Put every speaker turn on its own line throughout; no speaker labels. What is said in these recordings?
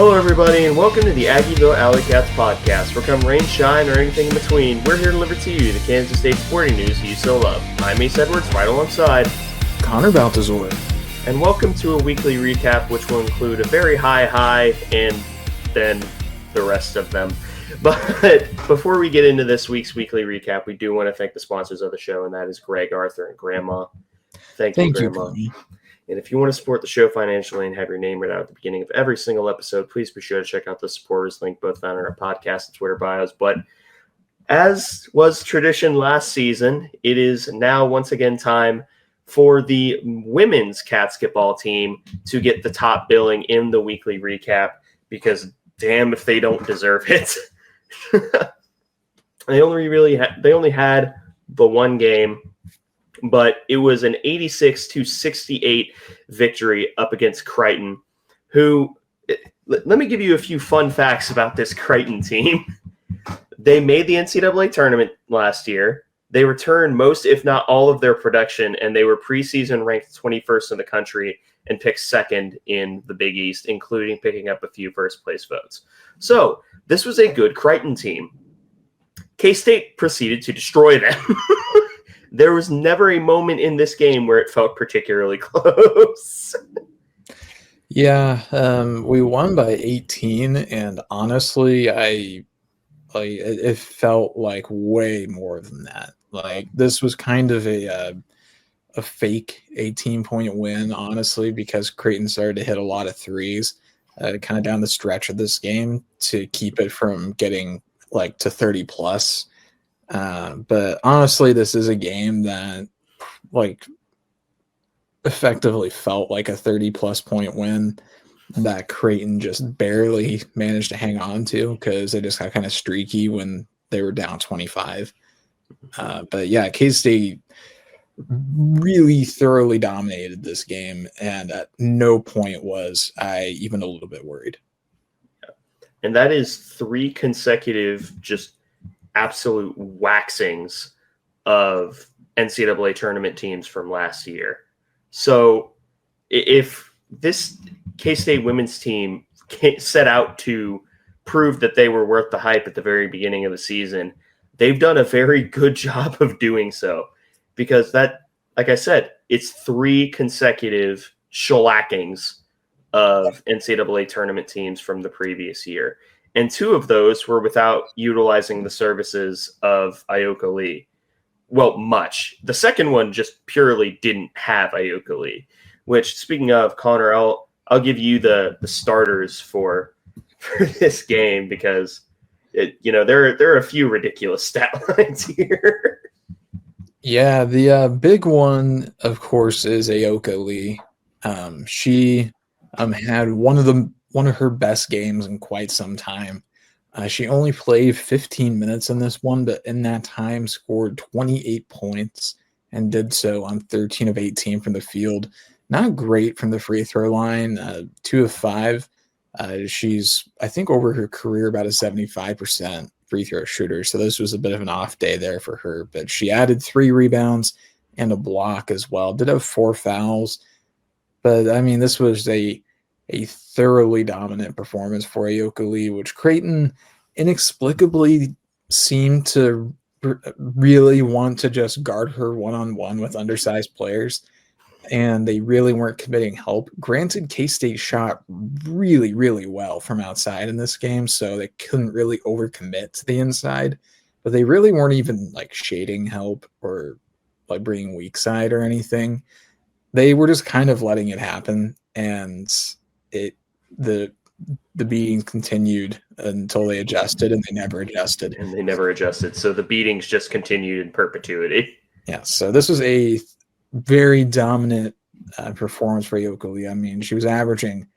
Hello, everybody, and welcome to the Aggieville Alleycats podcast. For come rain, shine, or anything in between, we're here to deliver to you the Kansas State sporting news you so love. I'm Ace Edwards, right alongside
Connor Baltazar.
And welcome to a weekly recap, which will include a very high and then the rest of them. But before we get into this week's weekly recap, we do want to thank the sponsors of the show, and that is Greg, Arthur, and Grandma. Thank you, Grandma. And if you want to support the show financially and have your name read out at the beginning of every single episode, please be sure to check out the supporters link, both found in our podcast and Twitter bios. But as was tradition last season, it is now once again time for the women's Catsketball team to get the top billing in the weekly recap, because damn if they don't deserve it. They only had the one game, but it was an 86-68 victory up against Crichton, who, let me give you a few fun facts about this Crichton team. They made the NCAA tournament last year. They returned most, if not all, of their production, and they were preseason ranked 21st in the country and picked second in the Big East, including picking up a few first-place votes. So this was a good Crichton team. K-State proceeded to destroy them. There was never a moment in this game where it felt particularly close.
Yeah, we won by 18, and honestly, it felt like way more than that. Like, this was kind of a fake 18-point win, honestly, because Creighton started to hit a lot of threes kind of down the stretch of this game to keep it from getting like to 30 plus. But honestly, this is a game that like effectively felt like a 30-plus point win that Creighton just barely managed to hang on to because they just got kind of streaky when they were down 25. But yeah, K-State really thoroughly dominated this game, and at no point was I even a little bit worried.
And that is 3 consecutive just absolute waxings of NCAA tournament teams from last year. So if this K-State women's team set out to prove that they were worth the hype at the very beginning of the season, they've done a very good job of doing so, because that, like I said, it's 3 consecutive shellackings of NCAA tournament teams from the previous year. And 2 of those were without utilizing the services of Ioka Lee. Well, much. The second one just purely didn't have Ioka Lee, which, speaking of, Connor, I'll give you the starters for this game, because there are a few ridiculous stat lines here.
Yeah, the big one, of course, is Ioka Lee. She had one of her best games in quite some time. She only played 15 minutes in this one, but in that time scored 28 points and did so on 13 of 18 from the field. Not great from the free throw line, 2 of 5. She's, I think, over her career about a 75% free throw shooter, so this was a bit of an off day there for her. But she added 3 rebounds and a block as well. Did have 4 fouls, but I mean, this was a thoroughly dominant performance for Ioka Lee, which Creighton inexplicably seemed to really want to just guard her one-on-one with undersized players, and they really weren't committing help. Granted, K-State shot really, really well from outside in this game, so they couldn't really overcommit to the inside, but they really weren't even like shading help or like bringing weak side or anything. They were just kind of letting it happen, and the beatings continued until they adjusted, and they never adjusted.
So the beatings just continued in perpetuity.
Yeah, so this was a very dominant performance for Ioka Lee. I mean, she was averaging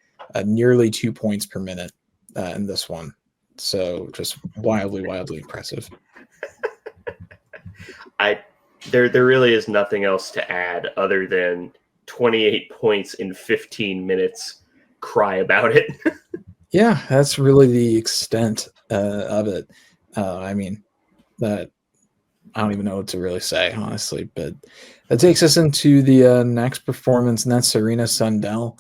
nearly 2 points per minute in this one. So just wildly impressive.
There really is nothing else to add other than 28 points in 15 minutes. Cry about it.
Yeah, that's really the extent of it. I mean, that I don't even know what to really say, honestly. But that takes us into the next performance, and that's Serena Sundell.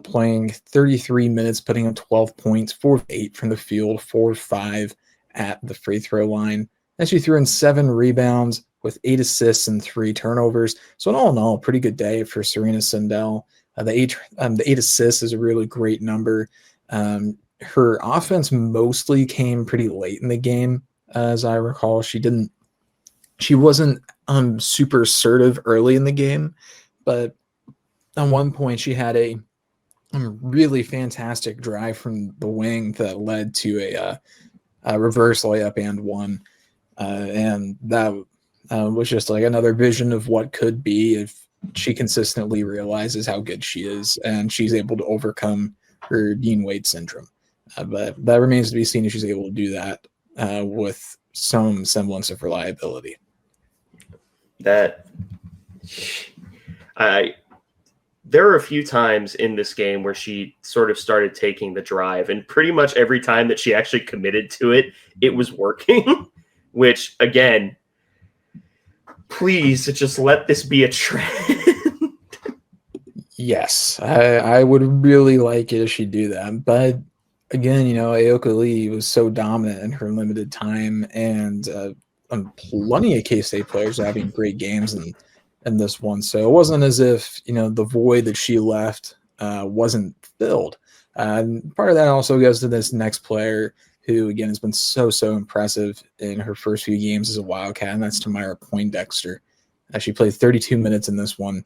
playing 33 minutes, putting up 12 points, 4 of 8 from the field, 4 of 5 at the free throw line. And she threw in 7 rebounds with 8 assists and 3 turnovers. So in all, pretty good day for Serena Sindel. The 8 assists is a really great number. Her offense mostly came pretty late in the game, as I recall. She wasn't super assertive early in the game, but at one point she had a really fantastic drive from the wing that led to a reverse layup and one. And that was just like another vision of what could be if she consistently realizes how good she is and she's able to overcome her Dean Wade syndrome. But that remains to be seen if she's able to do that with some semblance of reliability.
There are a few times in this game where she sort of started taking the drive, and pretty much every time that she actually committed to it, it was working, which, again, please just let this be a trend.
Yes, I would really like it if she'd do that. But again, Aoka Lee was so dominant in her limited time, and plenty of K-State players are having great games in this one. So it wasn't as if, the void that she left wasn't filled. Part of that also goes to this next player who, again, has been so impressive in her first few games as a Wildcat, and that's Tamara Poindexter. She played 32 minutes in this one,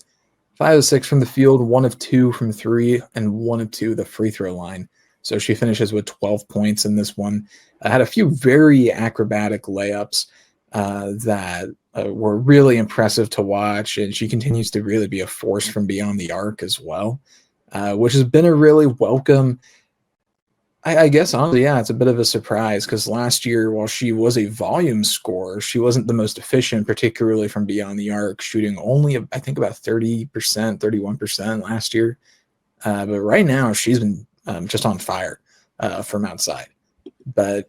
5 of 6 from the field, 1 of 2 from 3, and 1 of 2 the free throw line. So she finishes with 12 points in this one. Had a few very acrobatic layups that were really impressive to watch, and she continues to really be a force from beyond the arc as well, which has been a really welcome. I guess, honestly, yeah, it's a bit of a surprise because last year, while she was a volume scorer, she wasn't the most efficient, particularly from beyond the arc, shooting only, I think, about 30%, 31% last year. But right now, she's been just on fire from outside. But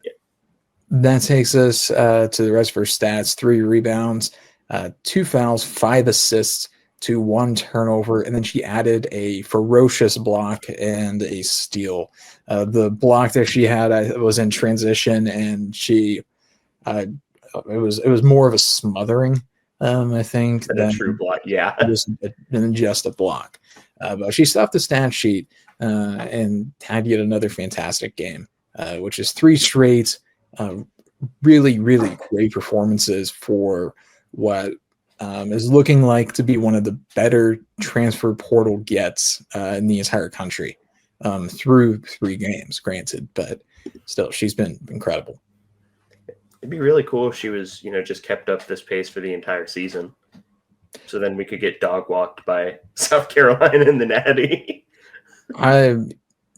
that takes us to the rest of her stats: 3 rebounds, 2 fouls, 5 assists to 1 turnover, and then she added a ferocious block and a steal. The block that she had was in transition, and it was more of a smothering, I think,
than a true block. Yeah,
than just a block. But she stuffed the stat sheet and had yet another fantastic game, which is 3 straight really great performances for what is looking like to be one of the better transfer portal gets in the entire country through 3 games, granted, but still, she's been incredible.
It'd be really cool if she was, just kept up this pace for the entire season. So then we could get dog walked by South Carolina in the Natty.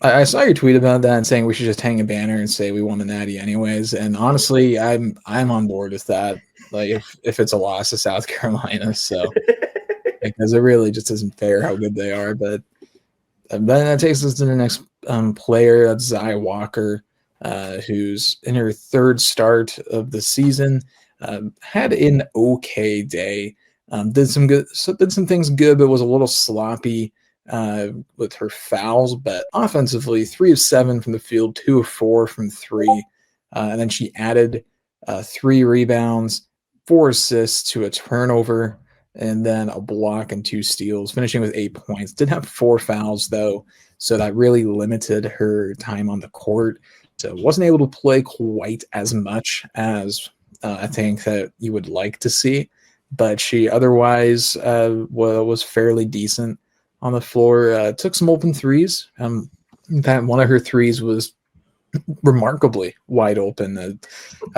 I saw your tweet about that and saying we should just hang a banner and say we won the Natty anyways. And honestly, I'm on board with that. Like if it's a loss to South Carolina, so because it really just isn't fair how good they are. But then that takes us to the next player. That's Zai Walker, who's in her 3rd start of the season. Had an okay day. Did some things good, but was a little sloppy with her fouls. But offensively, 3 of 7 from the field, 2 of 4 from 3, and then she added 3 rebounds, 4 assists to a turnover, and then a block and 2 steals, finishing with 8 points. Did have 4 fouls though, so that really limited her time on the court. So wasn't able to play quite as much as I think that you would like to see, but she otherwise was fairly decent on the floor. Took some open threes. In fact, one of her threes was remarkably wide open.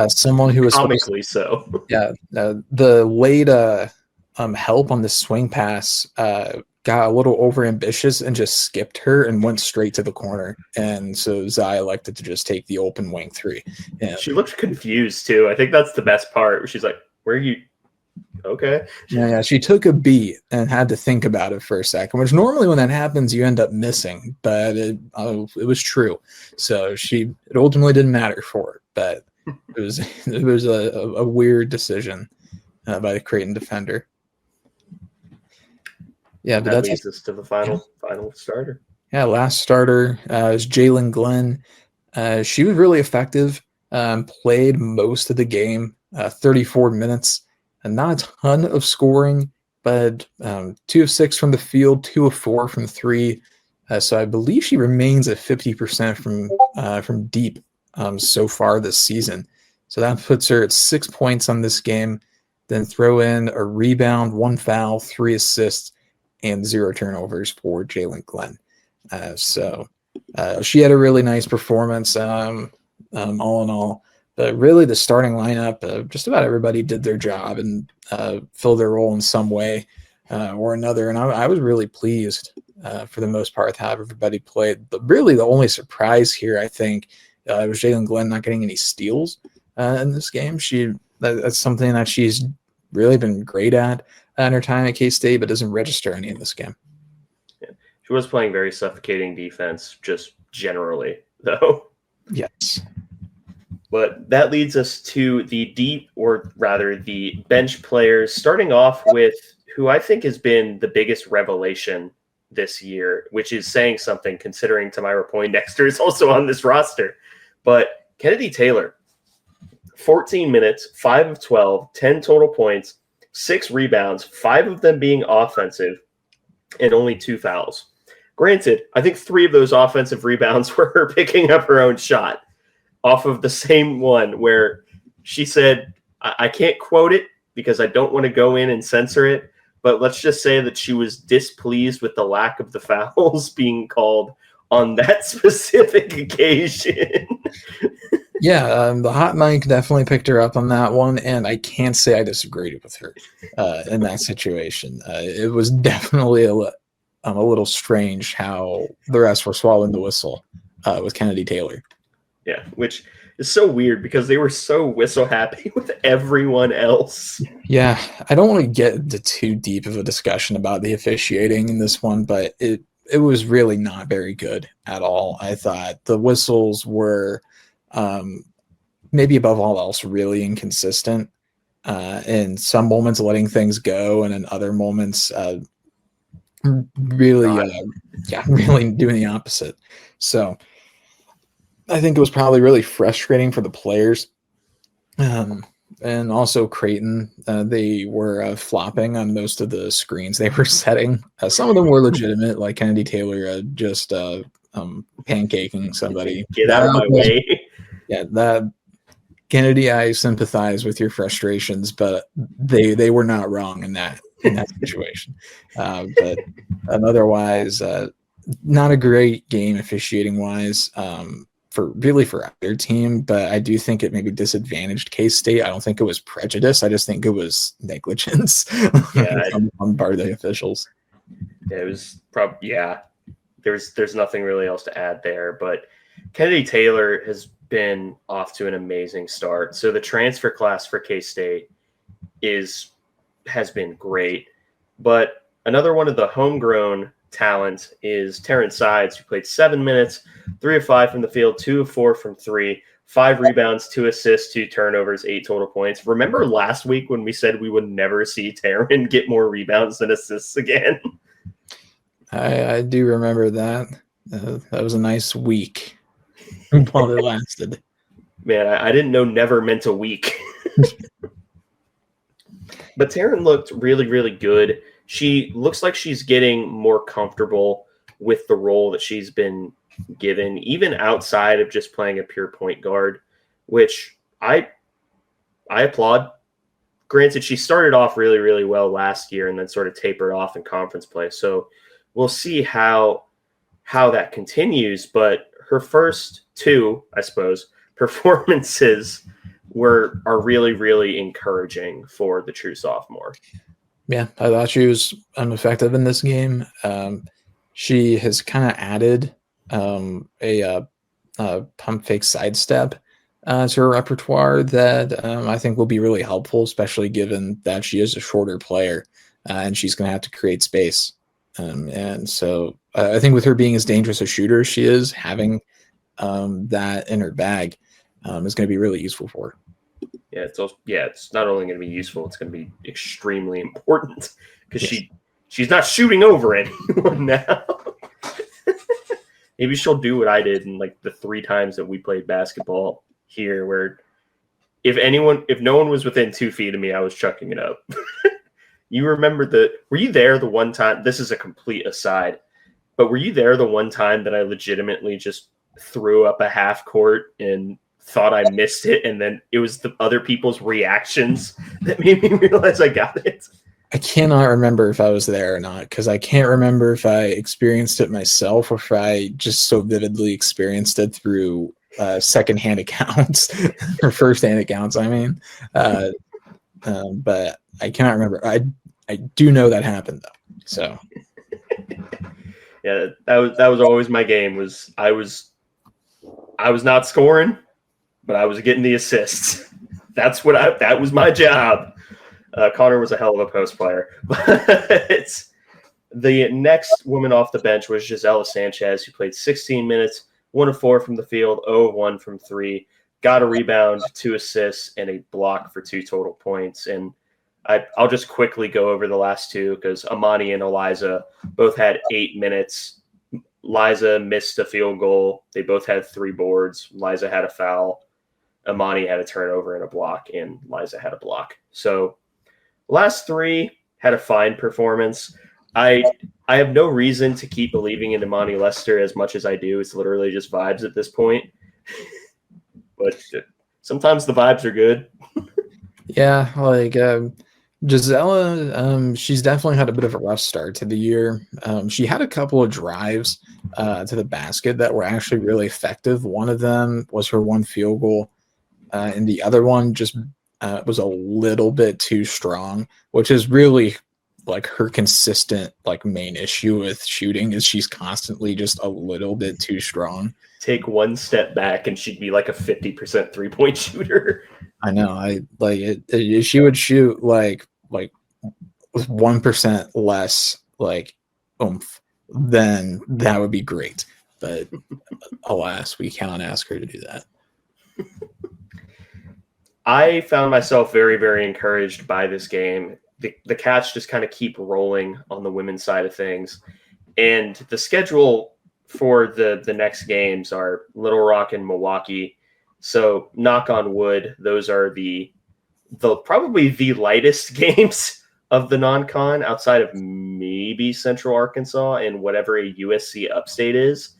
Someone who was
comically so.
Yeah, the late help on the swing pass got a little overambitious and just skipped her and went straight to the corner. And so Zai elected to just take the open wing 3. And
she looked confused too. I think that's the best part. She's like, "Where are you?" Okay.
Yeah, she took a beat and had to think about it for a second, which normally when that happens, you end up missing, but it was true. So it ultimately didn't matter for her, but it was a weird decision by the Creighton defender. Yeah, but
that leads us to the final starter.
Yeah, last starter is Jalen Glenn. She was really effective, played most of the game, 34 minutes, and not a ton of scoring, but 2 of 6 from the field, 2 of 4 from 3. So I believe she remains at 50% from deep so far this season. So that puts her at 6 points on this game. Then throw in a rebound, 1 foul, 3 assists, and 0 turnovers for Jalen Glenn. So she had a really nice performance, all in all. But really, the starting lineup, just about everybody did their job and filled their role in some way or another. And I was really pleased for the most part with how everybody played. But really, the only surprise here, I think, was Jalen Glenn not getting any steals in this game. That's something that she's really been great at in her time at K-State, but doesn't register any in this game.
She was playing very suffocating defense, just generally, though.
Yes.
But that leads us to the bench players, starting off with who I think has been the biggest revelation this year, which is saying something considering Tamira Poindexter is also on this roster. But Kennedy Taylor, 14 minutes, 5 of 12, 10 total points, 6 rebounds, 5 of them being offensive, and only 2 fouls. Granted, I think 3 of those offensive rebounds were her picking up her own shot off of the same one where she said, I can't quote it because I don't want to go in and censor it, but let's just say that she was displeased with the lack of the fouls being called on that specific occasion.
Yeah, the hot mic definitely picked her up on that one, and I can't say I disagreed with her in that situation. It was definitely a little strange how the rest were swallowing the whistle with Kennedy Taylor.
Yeah, which is so weird because they were so whistle happy with everyone else.
Yeah, I don't want to get into too deep of a discussion about the officiating in this one, but it was really not very good at all. I thought the whistles were maybe above all else really inconsistent. In some moments letting things go, and in other moments really doing the opposite. So I think it was probably really frustrating for the players. And also Creighton, they were flopping on most of the screens they were setting. Some of them were legitimate, like Kennedy Taylor just pancaking somebody.
Get out of my way.
Yeah, that Kennedy, I sympathize with your frustrations, but they were not wrong in that situation. But otherwise, not a great game officiating wise. For either team, but I do think it maybe disadvantaged K-State. I don't think it was prejudice. I just think it was negligence on part of the officials.
Yeah, it was probably There's nothing really else to add there, but Kennedy Taylor has been off to an amazing start. So the transfer class for K-State has been great, but another one of the homegrown talent is Terrence Sides, who played 7 minutes, 3 of 5 from the field, 2 of 4 from 3, 5 rebounds, 2 assists, 2 turnovers, 8 total points. Remember last week when we said we would never see Taryn get more rebounds than assists again?
I do remember that. That was a nice week while it lasted.
Man, I didn't know never meant a week. But Taryn looked really, really good. She looks like she's getting more comfortable with the role that she's been given, even outside of just playing a pure point guard, which I applaud. Granted, she started off really, really well last year and then sort of tapered off in conference play. So we'll see how that continues. But her first 2, I suppose, performances are really, really encouraging for the true sophomore.
Yeah, I thought she was effective in this game. She has kind of added a pump fake sidestep to her repertoire that I think will be really helpful, especially given that she is a shorter player and she's going to have to create space. And so I think with her being as dangerous a shooter as she is, having that in her bag is going to be really useful for her.
Yeah, it's not only going to be useful, it's going to be extremely important because she's not shooting over anyone now. Maybe she'll do what I did in like the 3 times that we played basketball here, where if no one was within 2 feet of me, I was chucking it up. You remember were you there the one time? This is a complete aside, but were you there the one time that I legitimately just threw up a half court and thought I missed it, and then it was the other people's reactions that made me realize I got it?
I cannot remember if I was there or not, because I can't remember if I experienced it myself or if I just so vividly experienced it through secondhand accounts or firsthand accounts. I mean, but I cannot remember. I do know that happened though. So
yeah, that was always my game. I was not scoring, but I was getting the assists. That was my job. Connor was a hell of a post player. But the next woman off the bench was Gisela Sanchez, who played 16 minutes, 1 of 4 from the field, 0 of 1 from 3, got a rebound, 2 assists, and a block for 2 total points. And I'll just quickly go over the last 2 because Amani and Eliza both had 8 minutes. Liza missed a field goal. They both had 3 boards. Liza had a foul. Amani had a turnover and a block, and Liza had a block. So last 3 had a fine performance. I have no reason to keep believing in Imani Lester as much as I do. It's literally just vibes at this point. But sometimes the vibes are good.
Yeah, like Gisela, she's definitely had a bit of a rough start to the year. She had a couple of drives to the basket that were actually really effective. One of them was her 1 field goal, and the other one just was a little bit too strong, which is really like her consistent like main issue with shooting is she's constantly just a little bit too strong.
Take 1 step back and she'd be like a 50% 3-point shooter.
I know. I like it. If she would shoot like with 1% less like oomph, then that would be great. But alas, we cannot ask her to do that.
I found myself very, very encouraged by this game. The Cats just kind of keep rolling on the women's side of things. And the schedule for the next games are Little Rock and Milwaukee. So knock on wood, those are the probably the lightest games of the non-con outside of maybe Central Arkansas and whatever a USC upstate is.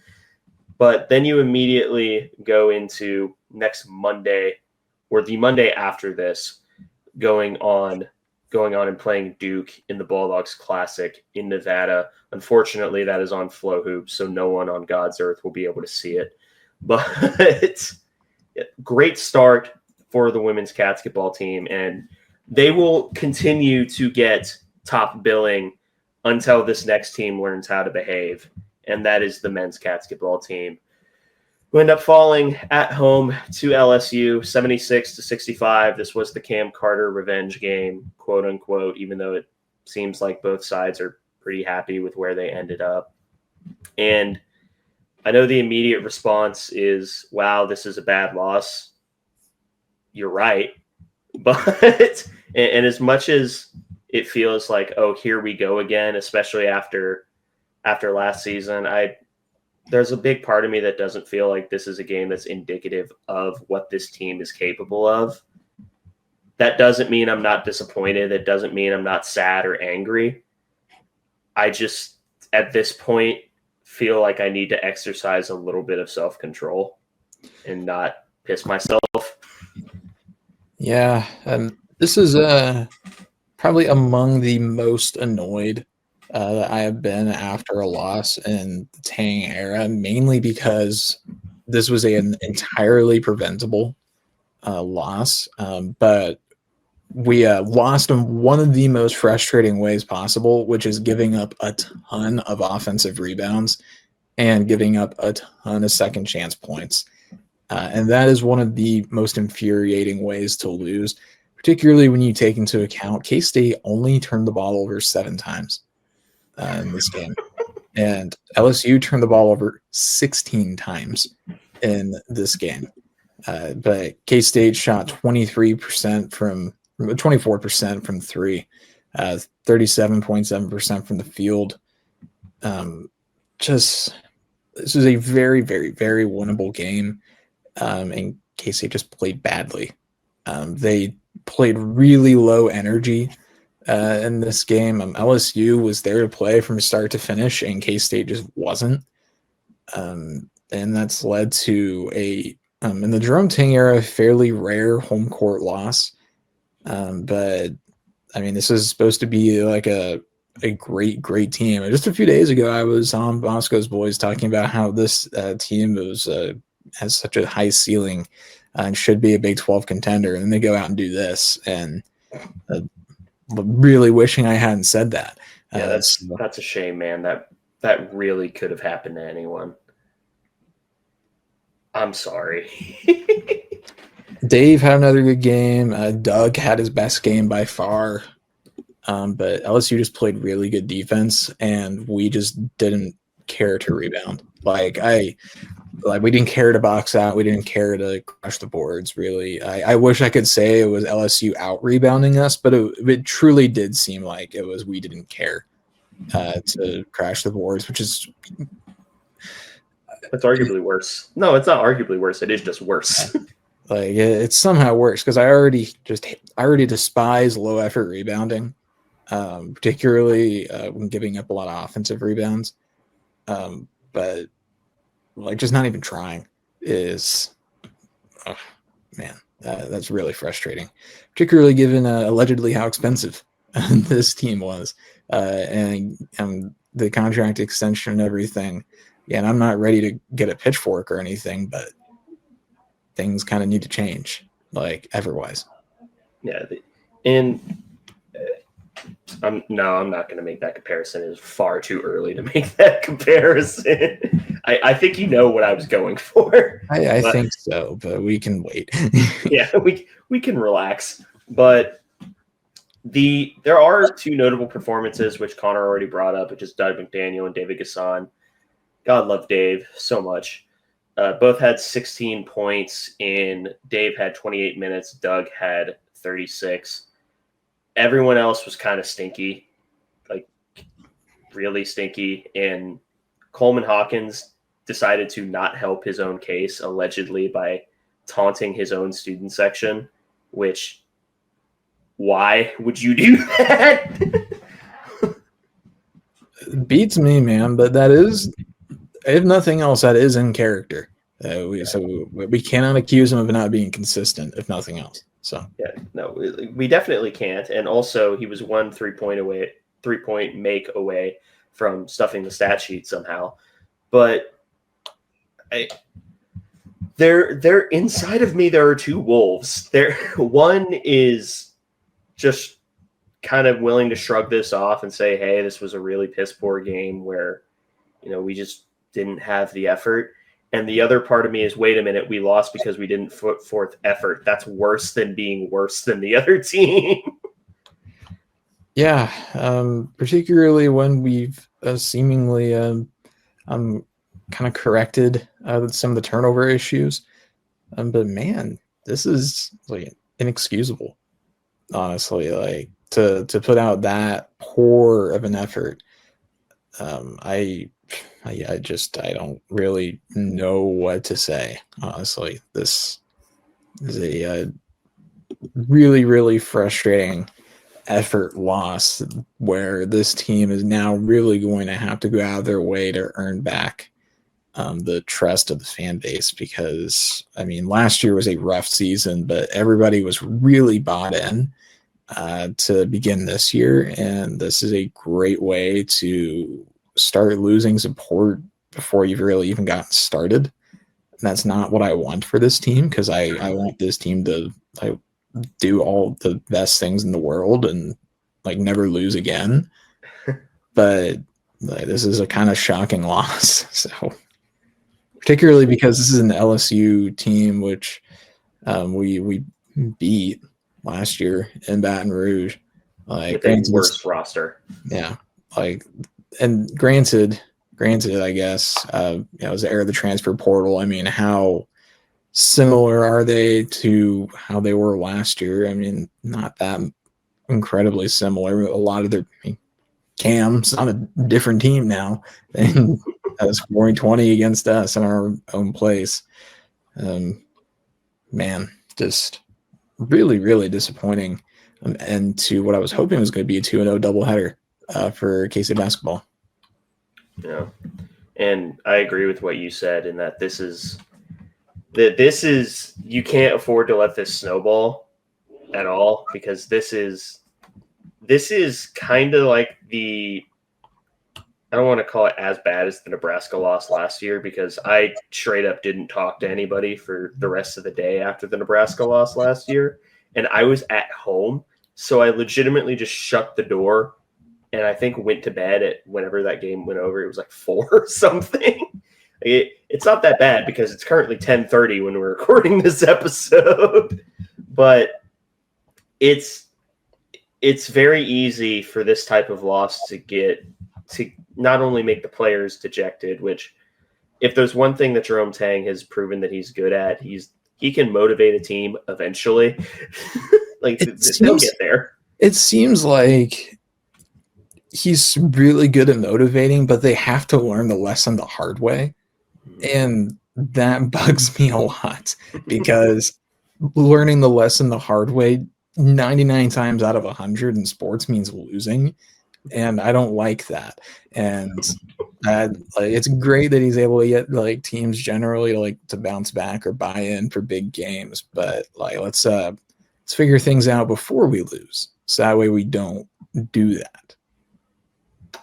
But then you immediately go into next Monday or the Monday after this, going on and playing Duke in the Bulldogs Classic in Nevada. Unfortunately, that is on Flow Hoops, so no one on God's earth will be able to see it. But great start for the women's Catsketball team, and they will continue to get top billing until this next team learns how to behave, and that is the men's Catsketball team, who end up falling at home to LSU 76-65. This was the Cam Carter revenge game, quote unquote, even though it seems like both sides are pretty happy with where they ended up. And I know the immediate response is, wow, this is a bad loss. You're right. But, and as much as it feels like, oh, here we go again, especially after last season, there's a big part of me that doesn't feel like this is a game that's indicative of what this team is capable of. That doesn't mean I'm not disappointed. It doesn't mean I'm not sad or angry. I just, at this point, feel like I need to exercise a little bit of self-control and not piss myself.
Yeah, this is probably among the most annoyed that I have been after a loss in the Tang era, mainly because this was an entirely preventable loss. But we lost in one of the most frustrating ways possible, which is giving up a ton of offensive rebounds and giving up a ton of second chance points. And that is one of the most infuriating ways to lose, particularly when you take into account K-State only turned the ball over 7 times in this game. And LSU turned the ball over 16 times in this game. But K-State shot 24% from 3, 37.7% from the field. Just this is a very, very, very winnable game. And K-State just played badly. They played really low energy in this game. LSU was there to play from start to finish, and K-State just wasn't. And that's led to in the Jerome Tang era, fairly rare home court loss. But I mean, this is supposed to be like a great team. And just a few days ago, I was on Bosco's Boys talking about how this team has such a high ceiling and should be a Big 12 contender. And then they go out and do this, and really wishing I hadn't said that.
Yeah, that's a shame, man. That really could have happened to anyone. I'm sorry.
Dave had another good game. Doug had his best game by far. But LSU just played really good defense, and we just didn't care to rebound. We didn't care to box out. We didn't care to crush the boards, really. I wish I could say it was LSU out rebounding us, but it truly did seem like it was we didn't care to crash the boards, which is...
It's arguably worse. No, it's not arguably worse. It is just worse.
It's somehow worse because I already despise low effort rebounding, particularly when giving up a lot of offensive rebounds. But just not even trying is, oh, man, that's really frustrating. Particularly given allegedly how expensive this team was, and the contract extension and everything. Yeah, and I'm not ready to get a pitchfork or anything, but things kind of need to change, effort-wise.
Yeah, and I'm not going to make that comparison. It's far too early to make that comparison. I think you know what I was going for.
I think so, but we can wait.
Yeah, we can relax. But there are two notable performances, which Connor already brought up, which is Doug McDaniel and David Gasson. God love Dave so much. Both had 16 points Dave had 28 minutes. Doug had 36. Everyone else was kind of stinky, really stinky. And Coleman Hawkins decided to not help his own case, allegedly, by taunting his own student section, which, why would you do that?
Beats me, man, but that is... If nothing else, that is in character. So we cannot accuse him of not being consistent, if nothing else. So
yeah, no, we definitely can't. And also, he was one 3-point make away from stuffing the stat sheet somehow. But they're inside of me. There are two wolves. One is just kind of willing to shrug this off and say, "Hey, this was a really piss poor game where, we just didn't have the effort." And the other part of me is, wait a minute, we lost because we didn't put forth effort. That's worse than being worse than the other team.
Yeah, particularly when we've seemingly kind of corrected some of the turnover issues. But man, this is inexcusable, honestly. To put out that poor of an effort, I don't really know what to say, honestly. This is a really, really frustrating effort loss where this team is now really going to have to go out of their way to earn back the trust of the fan base, because, last year was a rough season, but everybody was really bought in to begin this year, and this is a great way to start losing support before you've really even gotten started. And that's not what I want for this team, because I want this team to do all the best things in the world and never lose again. But this is a kind of shocking loss. So particularly because this is an LSU team which we beat last year in Baton Rouge.
With a worse roster.
Yeah. And granted, I guess, it was the era of the transfer portal. How similar are they to how they were last year? Not that incredibly similar. A lot of their Cam's on a different team now than scoring 20 against us in our own place. Man, just really, really disappointing. And to what I was hoping was going to be a 2-0 doubleheader for K-State basketball.
Yeah, and I agree with what you said in that this is you can't afford to let this snowball at all, because this is kind of like I don't want to call it as bad as the Nebraska loss last year, because I straight up didn't talk to anybody for the rest of the day after the Nebraska loss last year. And I was at home. So I legitimately just shut the door and I think went to bed at whenever that game went over. It was like 4 or something. It's not that bad because it's currently 10:30 when we're recording this episode. But it's very easy for this type of loss to not only make the players dejected, which if there's one thing that Jerome Tang has proven that he's good at, he can motivate a team eventually. Like they'll get there.
It seems like he's really good at motivating, but they have to learn the lesson the hard way. And that bugs me a lot, because learning the lesson the hard way 99 times out of 100 in sports means losing. And I don't like that. And it's great that he's able to get teams generally to bounce back or buy in for big games. But let's figure things out before we lose, so that way we don't do that.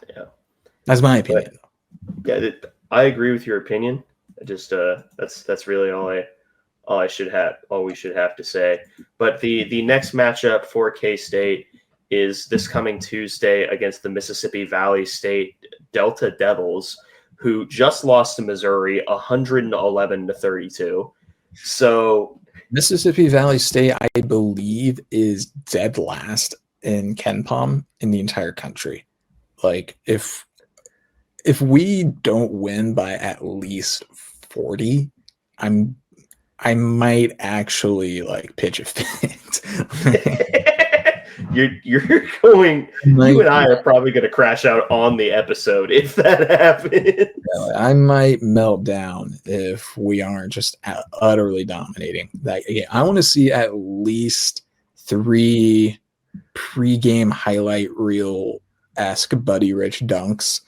Yeah,
that's my opinion.
But, yeah, I agree with your opinion. Just that's really all we should have to say. But the next matchup for K-State is this coming Tuesday against the Mississippi Valley State Delta Devils, who just lost to Missouri 111-32. So
Mississippi Valley State, I believe, is dead last in KenPom in the entire country. If we don't win by at least 40, I might actually pitch a fit.
You're going. You and I are probably going to crash out on the episode if that happens.
I might melt down if we aren't just utterly dominating that game. I want to see at least 3 pregame highlight reel-esque Buddy Rich dunks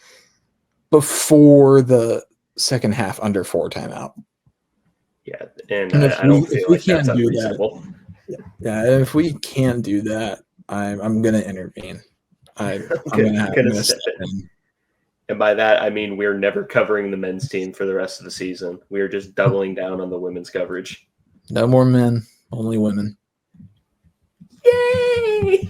before the second half under 4 timeout.
Yeah, and I don't feel like that's unreasonable.
Yeah, if we can't do that, I'm going to intervene. I'm going to step in.
And by that, I mean we're never covering the men's team for the rest of the season. We are just doubling down on the women's coverage.
No more men, only women.
Yay!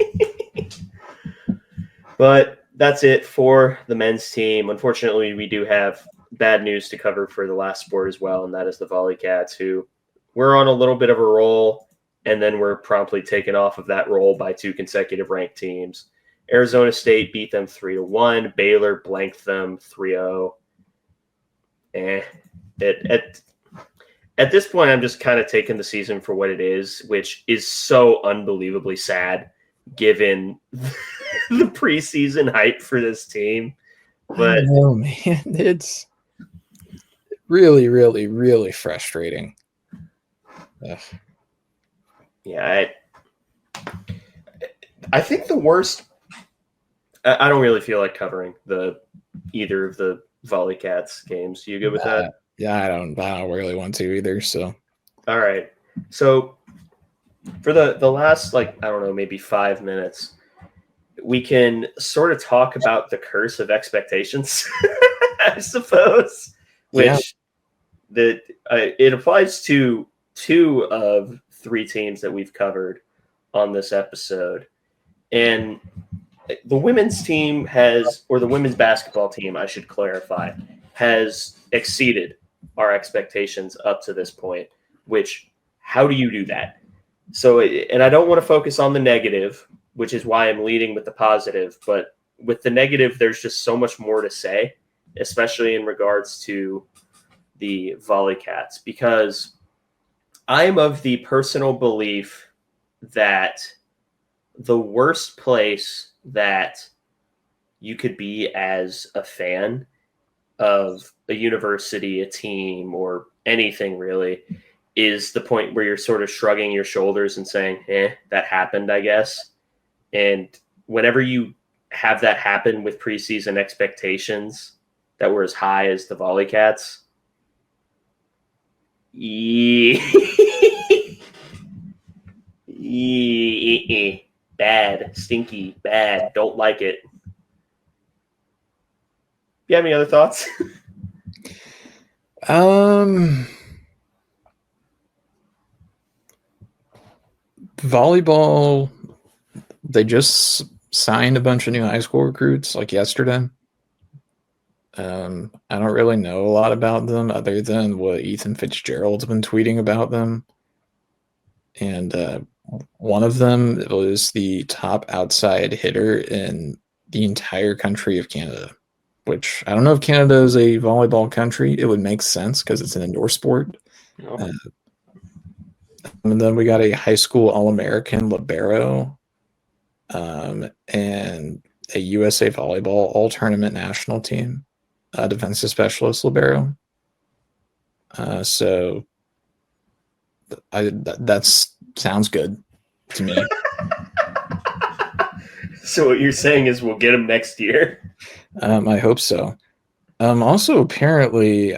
But that's it for the men's team. Unfortunately, we do have bad news to cover for the last sport as well, and that is the Alleycats, who we're on a little bit of a roll. And then we're promptly taken off of that roll by 2 consecutive ranked teams. Arizona State beat them 3-1. Baylor blanked them 3-0. At this point, I'm just kind of taking the season for what it is, which is so unbelievably sad given the preseason hype for this team. But
I know, man, it's really, really, really frustrating. Ugh.
Yeah, I think the worst. I don't really feel like covering either of the Alleycats games. You good with that?
Yeah, I don't really want to either. So,
all right. So, for the last I don't know, maybe 5 minutes, we can sort of talk about the curse of expectations, I suppose. Which it applies to 2 of 3 teams that we've covered on this episode. And the women's team the women's basketball team, I should clarify, has exceeded our expectations up to this point, which, how do you do that? So, and I don't want to focus on the negative, which is why I'm leading with the positive, but with the negative, there's just so much more to say, especially in regards to the Alleycats, because I'm of the personal belief that the worst place that you could be as a fan of a university, a team, or anything really is the point where you're sort of shrugging your shoulders and saying, that happened, I guess. And whenever you have that happen with preseason expectations that were as high as the Volleycats, bad, stinky, bad, don't like it. You have any other thoughts?
Volleyball, they just signed a bunch of new high school recruits like yesterday. I don't really know a lot about them other than what Ethan Fitzgerald's been tweeting about them. And one of them was the top outside hitter in the entire country of Canada, which I don't know if Canada is a volleyball country. It would make sense because it's an indoor sport.
No.
And then we got a high school All-American libero and a USA Volleyball all-tournament national team defensive specialist libero. So that sounds good to me.
So what you're saying is we'll get him next year?
I hope so. Also, apparently,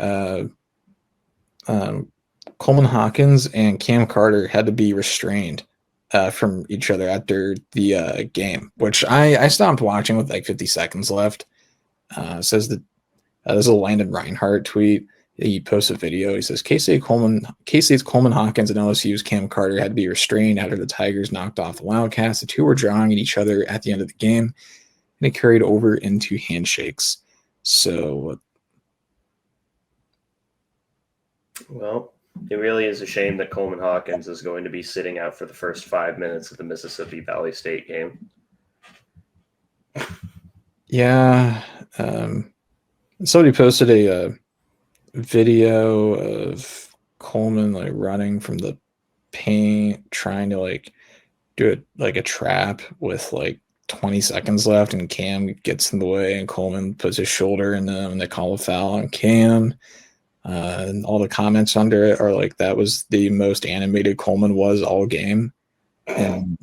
Coleman Hawkins and Cam Carter had to be restrained from each other after the game, which I stopped watching with like 50 seconds left. Says that there's a Landon Reinhardt tweet. He posts a video. He says K-State's Coleman Hawkins and LSU's Cam Carter had to be restrained after the Tigers knocked off the Wildcats. The two were drawing at each other at the end of the game, and it carried over into handshakes. So,
well, it really is a shame that Coleman Hawkins is going to be sitting out for the first 5 minutes of the Mississippi Valley State game.
Yeah. Somebody posted a video of Coleman like running from the paint, trying to like do it like a trap with like 20 seconds left, and Cam gets in the way, and Coleman puts his shoulder in them, and they call a foul on Cam. And all the comments under it are like, that was the most animated Coleman was all game. And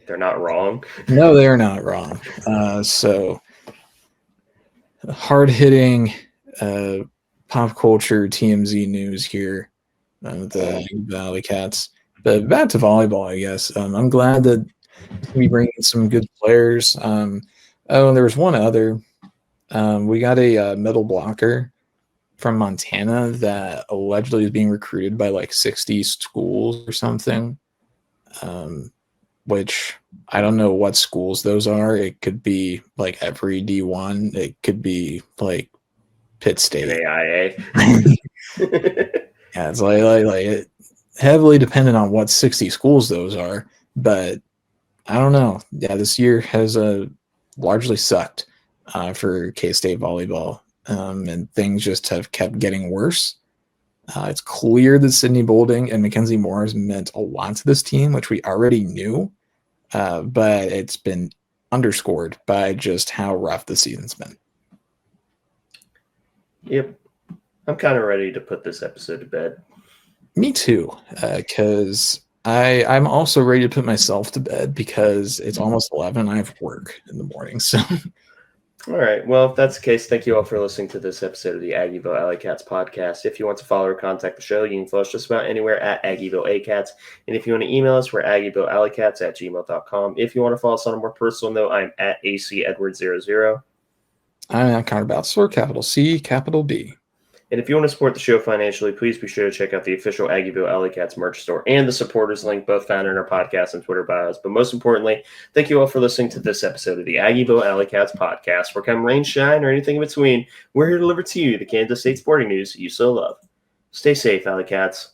they're not wrong.
No, they're not wrong. So hard-hitting pop culture TMZ news here, the Alleycats. But back to volleyball, I guess. I'm glad that we bring in some good players. And there was one other. We got a middle blocker from Montana that allegedly is being recruited by like 60 schools or something, which I don't know what schools those are. It could be like every D1. It could be like Pitt State.
AIA.
Yeah, it's like heavily dependent on what 60 schools those are. But I don't know. Yeah, this year has largely sucked for K-State volleyball. And things just have kept getting worse. It's clear that Sydney Boulding and Mackenzie Morris meant a lot to this team, which we already knew, but it's been underscored by just how rough the season's been.
Yep. I'm kind of ready to put this episode to bed.
Me too, because I'm also ready to put myself to bed because it's almost 11. I have work in the morning, so...
All right. Well, if that's the case, thank you all for listening to this episode of the Aggieville Alleycats podcast. If you want to follow or contact the show, you can follow us just about anywhere at Aggieville Alleycats. And if you want to email us, we're aggievillealleycats@gmail.com. If you want to follow us on a more personal note, I'm at ACEdward00.
I'm at Counterbalance Store, capital C, capital B.
And if you want to support the show financially, please be sure to check out the official Aggieville Alleycats merch store and the supporters link, both found in our podcast and Twitter bios. But most importantly, thank you all for listening to this episode of the Aggieville Alleycats podcast. For come rain, shine, or anything in between, we're here to deliver to you the Kansas State sporting news you so love. Stay safe, Alleycats.